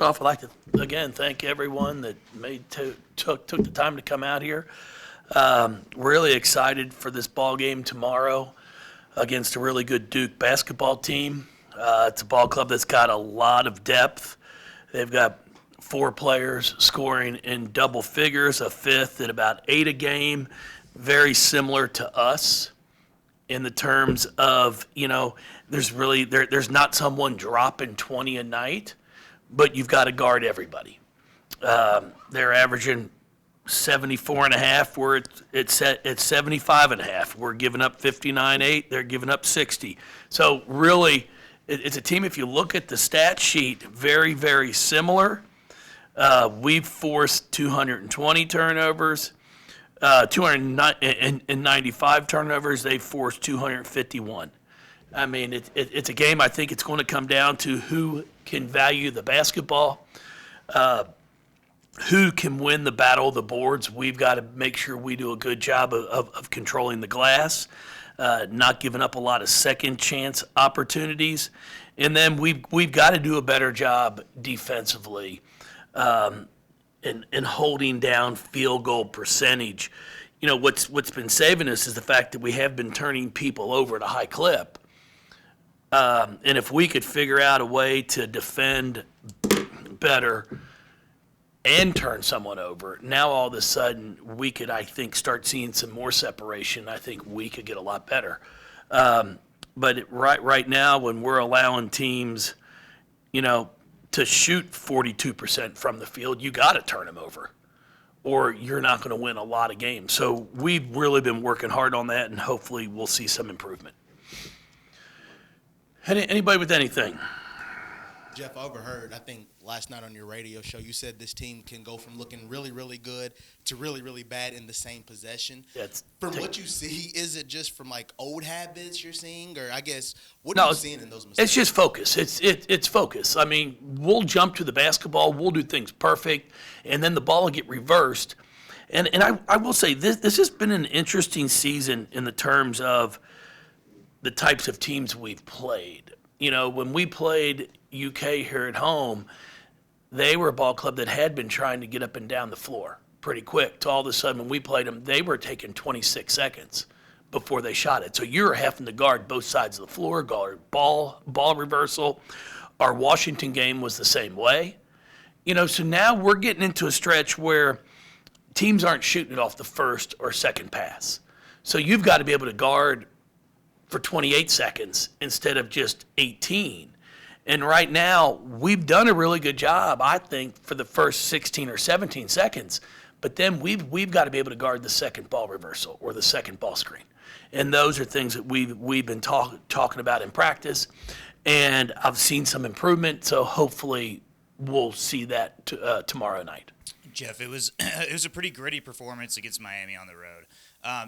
off, I'd like to, again, thank everyone that took the time to come out here. Really excited for this ball game tomorrow against a really good Duke basketball team. It's a ball club that's got a lot of depth. They've got 4 players scoring in double figures, a fifth at about 8 a game, very similar to us in the terms of, there's not someone dropping 20 a night, but you've got to guard everybody. They're averaging 74.5. We're at 75.5. We're giving up 59.8. They're giving up 60. So really, it's a team, if you look at the stat sheet, very, very similar. We've forced 220 turnovers, 295 turnovers. They've forced 251. I mean, it's a game. I think it's going to come down to who can value the basketball, who can win the battle of the boards. We've got to make sure we do a good job of controlling the glass, not giving up a lot of second chance opportunities. And then we've got to do a better job defensively in holding down field goal percentage. What's been saving us is the fact that we have been turning people over at a high clip. And if we could figure out a way to defend better and turn someone over, now all of a sudden we could, I think, start seeing some more separation. I think we could get a lot better. But right now, when we're allowing teams, to shoot 42% from the field, you got to turn them over, or you're not going to win a lot of games. So we've really been working hard on that, and hopefully we'll see some improvement. Anybody with anything? Jeff, I overheard, I think last night on your radio show, you said this team can go from looking really, really good to really, really bad in the same possession. From what you see, is it just from like old habits you're seeing, or I guess what are you seeing in those mistakes? It's just focus. It's focus. I mean, we'll jump to the basketball, we'll do things perfect, and then the ball will get reversed. And I will say this has been an interesting season in the terms of the types of teams we've played. When we played UK here at home, they were a ball club that had been trying to get up and down the floor pretty quick. To all of a sudden, when we played them, they were taking 26 seconds before they shot it. So you're having to guard both sides of the floor, guard ball reversal. Our Washington game was the same way. So now we're getting into a stretch where teams aren't shooting it off the first or second pass. So you've got to be able to guard for 28 seconds instead of just 18. And right now, we've done a really good job, I think, for the first 16 or 17 seconds. But then we've got to be able to guard the second ball reversal or the second ball screen. And those are things that we've been talking about in practice. And I've seen some improvement, so hopefully we'll see that tomorrow night. Jeff, it was a pretty gritty performance against Miami on the road.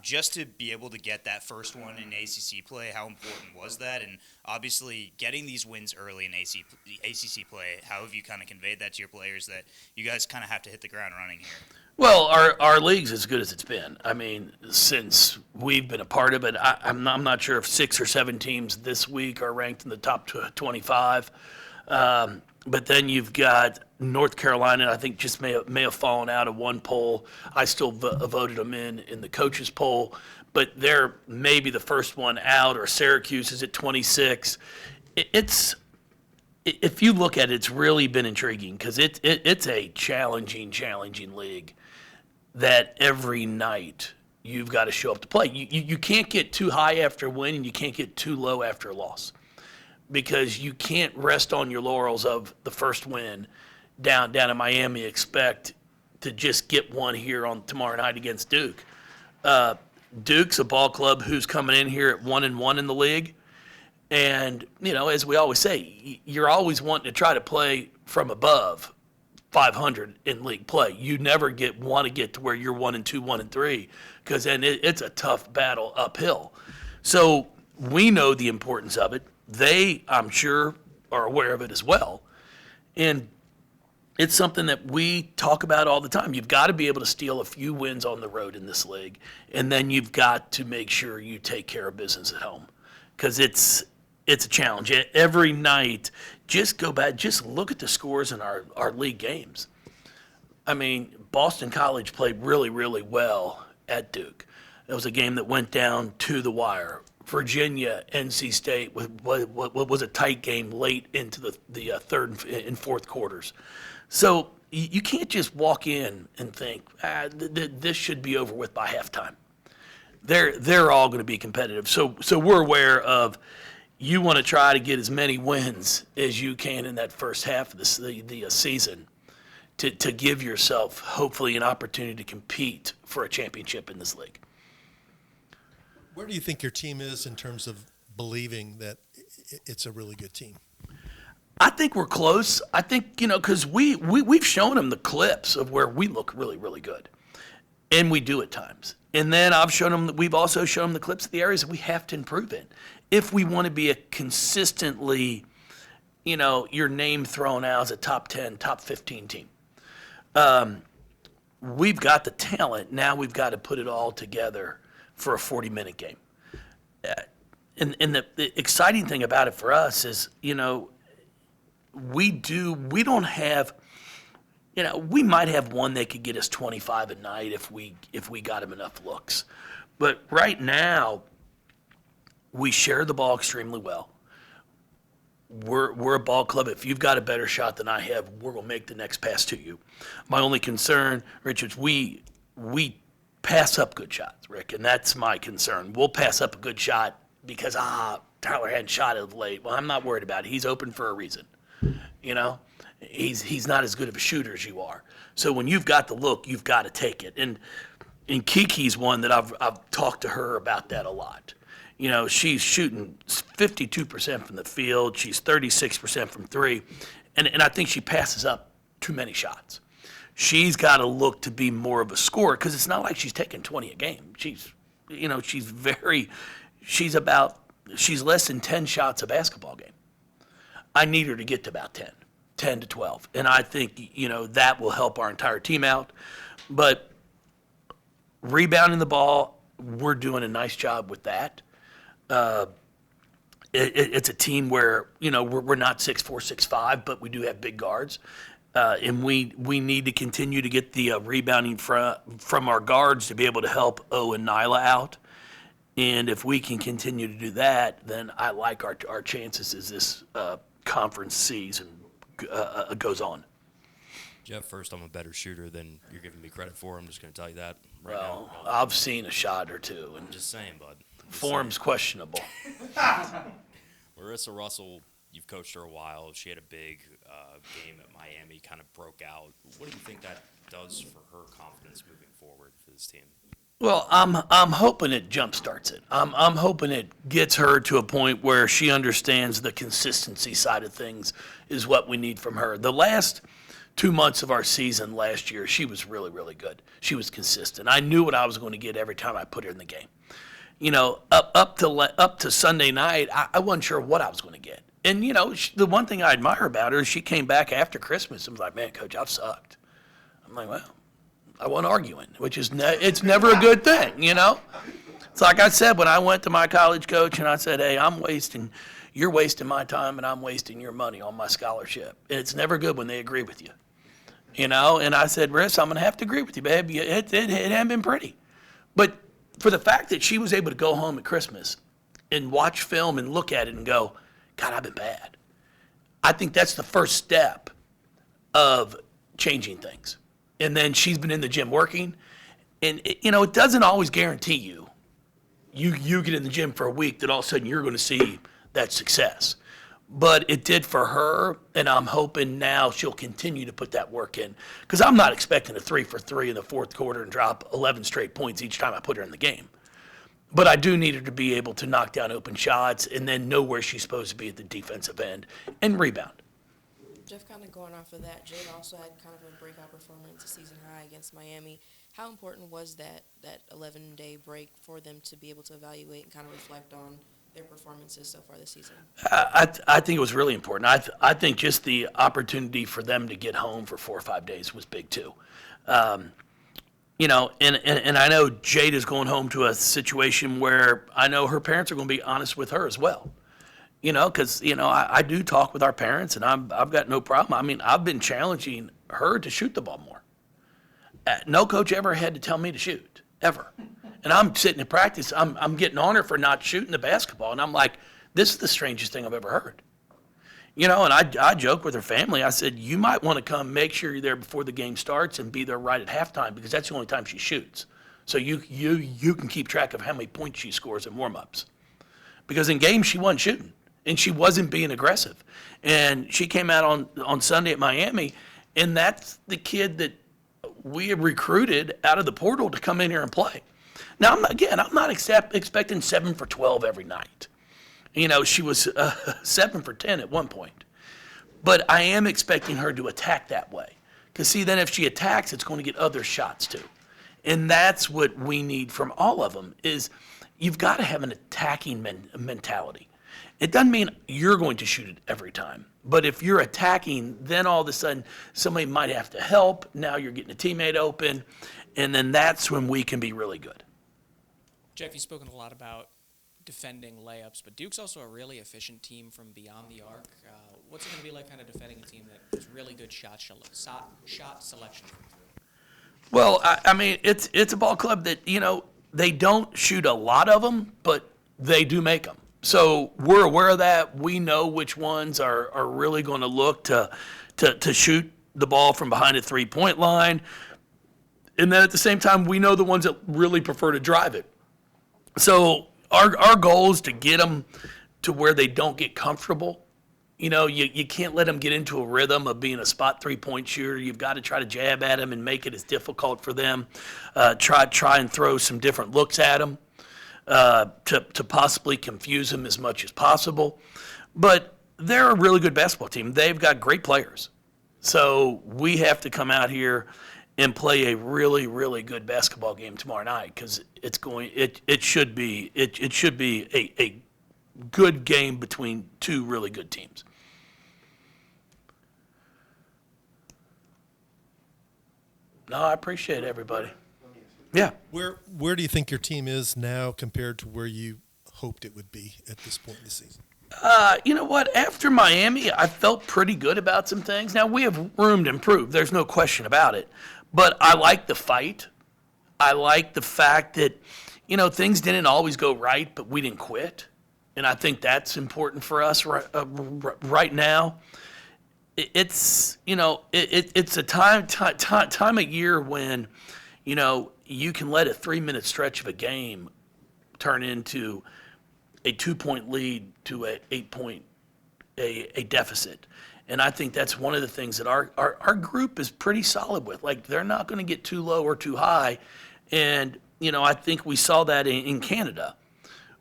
Just to be able to get that first one in ACC play, how important was that? And obviously, getting these wins early in ACC play, how have you kind of conveyed that to your players that you guys kind of have to hit the ground running here? Well, our league's as good as it's been. I mean, since we've been a part of it, I'm not sure if 6 or 7 teams this week are ranked in the top 25. But then you've got North Carolina, I think just may have fallen out of one poll. I still voted them in the coaches poll, but they're maybe the first one out, or Syracuse is at 26. If you look at it, it's really been intriguing because it's a challenging league that every night you've got to show up to play. You can't get too high after a win, and you can't get too low after a loss, because you can't rest on your laurels of the first win down in Miami, expect to just get one here on tomorrow night against Duke. Duke's a ball club who's coming in here at 1-1 in the league. And, as we always say, you're always wanting to try to play from above 500 in league play. You never want to get to where you're 1-2, 1-3, because then it's a tough battle uphill. So we know the importance of it. They, I'm sure, are aware of it as well. And it's something that we talk about all the time. You've got to be able to steal a few wins on the road in this league, and then you've got to make sure you take care of business at home, because it's a challenge. Every night just go back, just look at the scores in our league games. I mean, Boston College played really, really well at Duke. It was a game that went down to the wire. Virginia, NC State was a tight game late into the third and fourth quarters. So you can't just walk in and think, this should be over with by halftime. They're all going to be competitive. So we're aware of, you want to try to get as many wins as you can in that first half of the season to give yourself hopefully an opportunity to compete for a championship in this league. Where do you think your team is in terms of believing that it's a really good team? I think we're close. I think, because we've shown them the clips of where we look really, really good. And we do at times. And then we've also shown them the clips of the areas that we have to improve in. If we want to be a consistently, your name thrown out as a top 10, top 15 team. We've got the talent. Now we've got to put it all together for a 40-minute game. And the exciting thing about it for us is, we don't have, we might have one that could get us 25 a night if we got him enough looks. But right now, we share the ball extremely well. We're a ball club. If you've got a better shot than I have, we're going to make the next pass to you. My only concern, Rich, is we pass up good shots, Rick, and that's my concern. We'll pass up a good shot because, Tyler hadn't shot it of late. Well, I'm not worried about it. He's open for a reason. He's not as good of a shooter as you are. So when you've got the look, you've got to take it. And Kiki's one that I've talked to her about that a lot. She's shooting 52% from the field. She's 36% from three. And I think she passes up too many shots. She's got to look to be more of a scorer because it's not like she's taking 20 a game. She's less than 10 shots a basketball game. I need her to get to about 10 to 12. And I think, that will help our entire team out. But rebounding the ball, we're doing a nice job with that. It's a team where, we're not 6'4", 6'5", but we do have big guards. And we need to continue to get the rebounding from our guards to be able to help O and Nyla out. And if we can continue to do that, then I like our chances as this conference season goes on. Jeff, first, I'm a better shooter than you're giving me credit for. I'm just going to tell you that right now. Well, I've seen a shot or two. And I'm just saying, bud. Form's questionable. Marissa Russell, you've coached her a while. She had a big game at Miami, kind of broke out. What do you think that does for her confidence moving forward for this team? Well, I'm hoping it jumpstarts it. I'm hoping it gets her to a point where she understands the consistency side of things is what we need from her. The last 2 months of our season last year, she was really, really good. She was consistent. I knew what I was going to get every time I put her in the game. Up to Sunday night, I wasn't sure what I was going to get. And, the one thing I admire about her is she came back after Christmas and was like, man, Coach, I've sucked. I'm like, well, I wasn't arguing, which is it's never a good thing, It's like I said when I went to my college coach and I said, hey, you're wasting my time and I'm wasting your money on my scholarship. And it's never good when they agree with you, And I said, Riss, I'm going to have to agree with you, babe. It hasn't been pretty. But for the fact that she was able to go home at Christmas and watch film and look at it and go, God, I've been bad. I think that's the first step of changing things. And then she's been in the gym working. And, it doesn't always guarantee you get in the gym for a week that all of a sudden you're going to see that success. But it did for her, and I'm hoping now she'll continue to put that work in. Because I'm not expecting a 3 for 3 in the fourth quarter and drop 11 straight points each time I put her in the game. But I do need her to be able to knock down open shots and then know where she's supposed to be at the defensive end and rebound. Jeff, kind of going off of that, Jade also had kind of a breakout performance, a season high against Miami. How important was that 11-day break for them to be able to evaluate and kind of reflect on their performances so far this season? I think it was really important. I think just the opportunity for them to get home for 4 or 5 days was big too. And I know Jade is going home to a situation where I know her parents are going to be honest with her as well. Because, I do talk with our parents, and I've got no problem. I mean, I've been challenging her to shoot the ball more. No coach ever had to tell me to shoot, ever. And I'm sitting in practice, I'm getting on her for not shooting the basketball, and I'm like, this is the strangest thing I've ever heard. And I joke with her family. I said, you might want to come make sure you're there before the game starts and be there right at halftime, because that's the only time she shoots. So you can keep track of how many points she scores in warm-ups. Because in games, she wasn't shooting, and she wasn't being aggressive. And she came out on Sunday at Miami, and that's the kid that we have recruited out of the portal to come in here and play. Now, I'm not expecting 7 for 12 every night. She was 7 for 10 at one point. But I am expecting her to attack that way. Because, see, then if she attacks, it's going to get other shots too. And that's what we need from all of them is you've got to have an attacking mentality. It doesn't mean you're going to shoot it every time. But if you're attacking, then all of a sudden somebody might have to help. Now you're getting a teammate open. And then that's when we can be really good. Jeff, you've spoken a lot about defending layups, but Duke's also a really efficient team from beyond the arc. What's it going to be like kind of defending a team that has really good shot selection? Well, I mean, it's a ball club that, they don't shoot a lot of them, but they do make them. So we're aware of that. We know which ones are really going to look to shoot the ball from behind a three-point line. And then at the same time, we know the ones that really prefer to drive it. So our goal is to get them to where they don't get comfortable. You can't let them get into a rhythm of being a spot three-point shooter. You've got to try to jab at them and make it as difficult for them. Try and throw some different looks at them to possibly confuse them as much as possible. But they're a really good basketball team. They've got great players. So we have to come out here and play a really, really good basketball game tomorrow night because it should be a good game between two really good teams. No, I appreciate everybody. Yeah. Where do you think your team is now compared to where you hoped it would be at this point in the season? You know what? After Miami, I felt pretty good about some things. Now, we have room to improve. There's no question about it. But I like the fight. I like the fact that, things didn't always go right, but we didn't quit. And I think that's important for us right now. It's a time of year when, you can let a 3-minute stretch of a game turn into a 2-point lead to a 8-point a deficit. And I think that's one of the things that our group is pretty solid with. Like, they're not going to get too low or too high. And, I think we saw that in Canada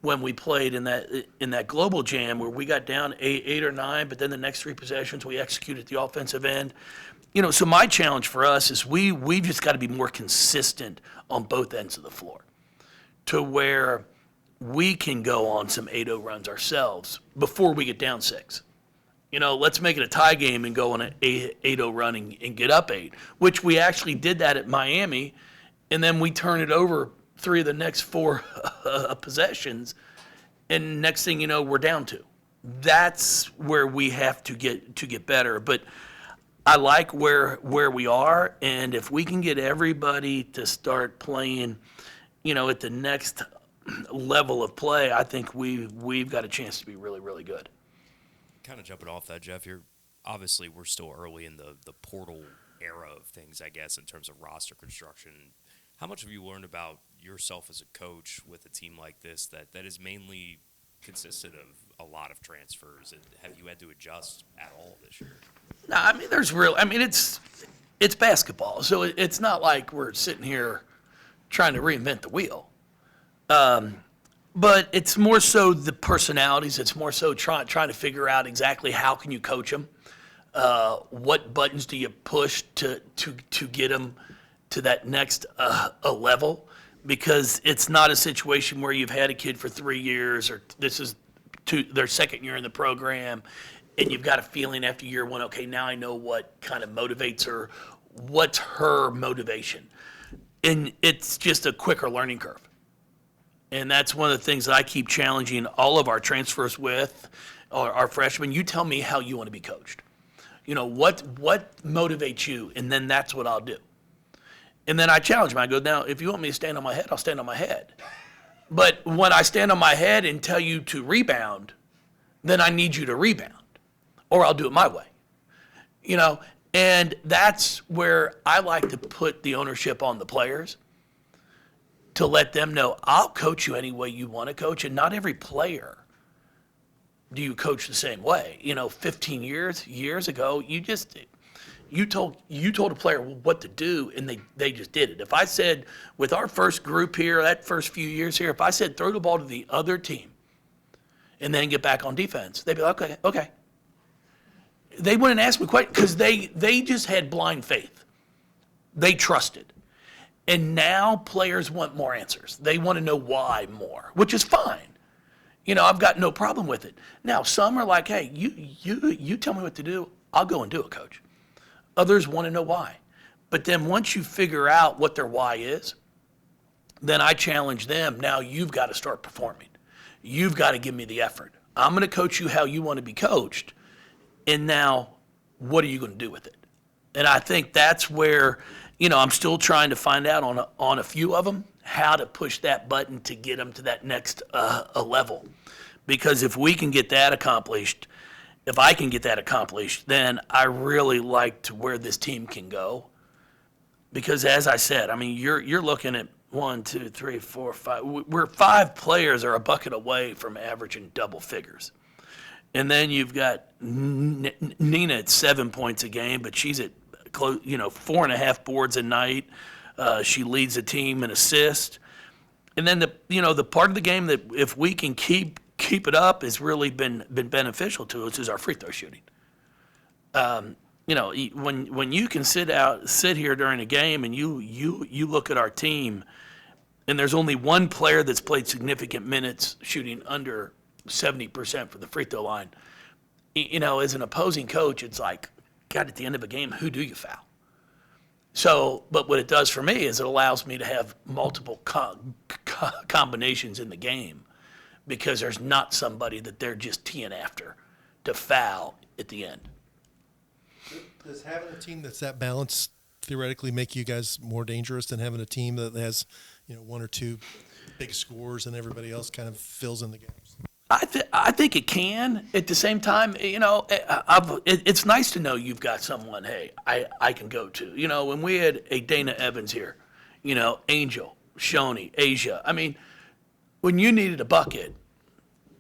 when we played in that global jam where we got down 8 or 9, but then the next 3 possessions we executed the offensive end. So my challenge for us is we've just got to be more consistent on both ends of the floor to where we can go on some 8-0 runs ourselves before we get down 6. Let's make it a tie game and go on an 8-0 run and get up 8, which we actually did that at Miami, and then we turn it over 3 of the next 4 possessions, and next thing you know, we're down 2. That's where we have to get better. But I like where we are, and if we can get everybody to start playing, at the next level of play, I think we've got a chance to be really, really good. Kind of jumping off that, Jeff, we're still early in the portal era of things, I guess, in terms of roster construction. How much have you learned about yourself as a coach with a team like this that is mainly consisted of a lot of transfers? And have you had to adjust at all this year? No, I mean, it's basketball, so it's not like we're sitting here trying to reinvent the wheel. But it's more so the personalities. It's more so trying to figure out exactly how can you coach them. What buttons do you push to get them to that next level? Because it's not a situation where you've had a kid for 3 years or this is their second year in the program, and you've got a feeling after year 1, okay, now I know what kind of motivates her, what's her motivation. And it's just a quicker learning curve. And that's one of the things that I keep challenging all of our transfers with, or our freshmen. You tell me how you want to be coached. What motivates you, and then that's what I'll do. And then I challenge them. I go, now, if you want me to stand on my head, I'll stand on my head. But when I stand on my head and tell you to rebound, then I need you to rebound, or I'll do it my way. And that's where I like to put the ownership on the players, to let them know, I'll coach you any way you want to coach, and not every player do you coach the same way. 15 years ago, you told a player what to do, and they just did it. If I said, with our first group here, that first few years here, if I said throw the ball to the other team and then get back on defense, they'd be like, okay. They wouldn't ask me questions because they just had blind faith. They trusted. And now players want more answers. They want to know why more, which is fine. I've got no problem with it. Now, some are like, hey, you tell me what to do, I'll go and do it, coach. Others want to know why. But then once you figure out what their why is, then I challenge them, now you've got to start performing. You've got to give me the effort. I'm going to coach you how you want to be coached, and now what are you going to do with it? And I think that's where, I'm still trying to find out on a few of them how to push that button to get them to that next level. Because if we can get that accomplished, if I can get that accomplished, then I really like to where this team can go. Because as I said, you're looking at 1, 2, 3, 4, 5. We're 5 players are a bucket away from averaging double figures. And then you've got Nina at 7 points a game, but she's at 4.5 boards a night. She leads the team in assists. And then the part of the game that if we can keep it up has really been beneficial to us is our free throw shooting. When you can sit here during a game and you look at our team, and there's only one player that's played significant minutes shooting under 70% for the free throw line. As an opposing coach, it's like, God, at the end of a game, who do you foul? So, but what it does for me is it allows me to have multiple combinations in the game, because there's not somebody that they're just teeing after to foul at the end. Does having a team that's that balanced theoretically make you guys more dangerous than having a team that has, 1 or 2 big scores and everybody else kind of fills in the gaps? I think it can. At the same time, it's nice to know you've got someone, hey, I can go to. When we had a Dana Evans here, Angel, Shoney, Asia. When you needed a bucket,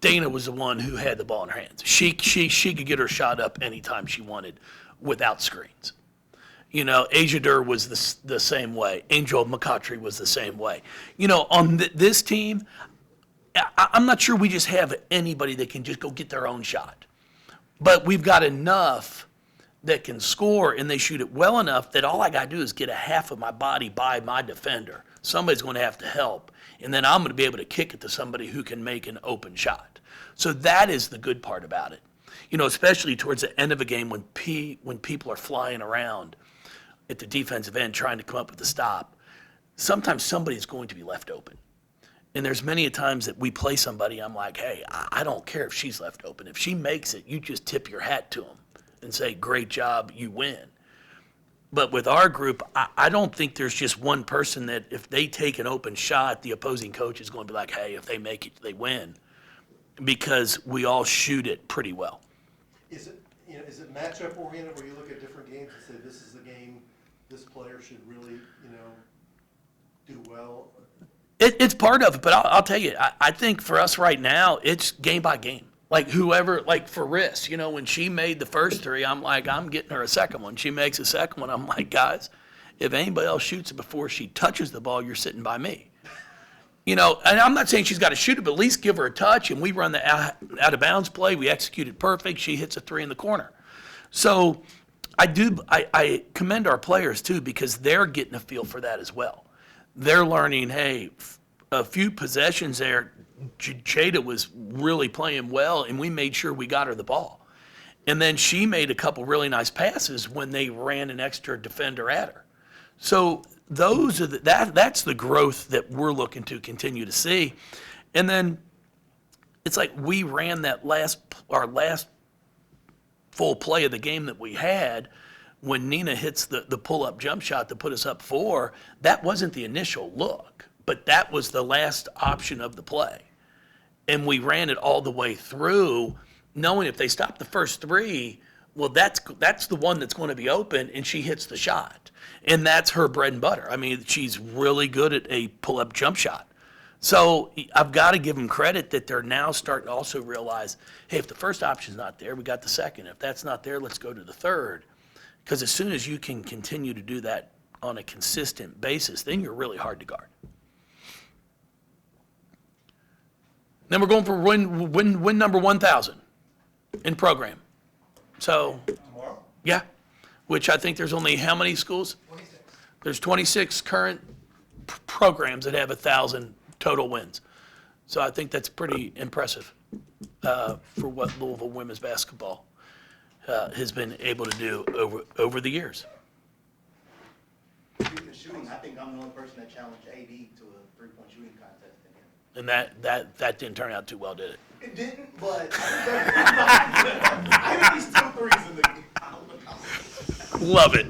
Dana was the one who had the ball in her hands. She could get her shot up anytime she wanted without screens. Asia Durr was the same way. Angel McCautry was the same way. On this team, I'm not sure we just have anybody that can just go get their own shot. But we've got enough that can score, and they shoot it well enough that all I got to do is get a half of my body by my defender. Somebody's going to have to help, and then I'm going to be able to kick it to somebody who can make an open shot. So that is the good part about it. Especially towards the end of a game when people are flying around at the defensive end trying to come up with a stop, sometimes somebody's going to be left open. And there's many a times that we play somebody, I'm like, hey, I don't care if she's left open. If she makes it, you just tip your hat to them and say, great job, you win. But with our group, I don't think there's just one person that if they take an open shot, the opposing coach is going to be like, hey, if they make it, they win. Because we all shoot it pretty well. Is it matchup oriented where you look at different games and say, this is the game this player should really, do well? It's part of it, but I'll tell you, I think for us right now, it's game by game. Like whoever, like for Riss, when she made the first 3, I'm like, I'm getting her a second one. She makes a second one. I'm like, guys, if anybody else shoots it before she touches the ball, you're sitting by me. And I'm not saying she's got to shoot it, but at least give her a touch, and we run the out of bounds play. We execute it perfect. She hits a 3 in the corner. So I commend our players, too, because they're getting a feel for that as well. They're learning, hey, a few possessions there, Jada was really playing well, and we made sure we got her the ball. And then she made a couple really nice passes when they ran an extra defender at her. So those are that's the growth that we're looking to continue to see. And then it's like we ran our last full play of the game that we had when Nina hits the pull-up jump shot to put us up 4. That wasn't the initial look, but that was the last option of the play. And we ran it all the way through, knowing if they stop the first 3, well, that's the one that's going to be open, and she hits the shot. And that's her bread and butter. I mean, she's really good at a pull-up jump shot. So I've got to give them credit that they're now starting to also realize, hey, if the first option's not there, we got the second. If that's not there, let's go to the third. Because as soon as you can continue to do that on a consistent basis, then you're really hard to guard. Then we're going for win number 1,000 in program. So, Tomorrow? yeah, which I think there's only how many schools? 26. There's 26 current programs that have 1,000 total wins. So I think that's pretty impressive for what Louisville women's basketball has been able to do over the years. Speaking of shooting, I think I'm the only person that challenged AD to a three-point shooting contest in here. And that didn't turn out too well, did it? It didn't, but I think he's 2 threes in the game. Love it.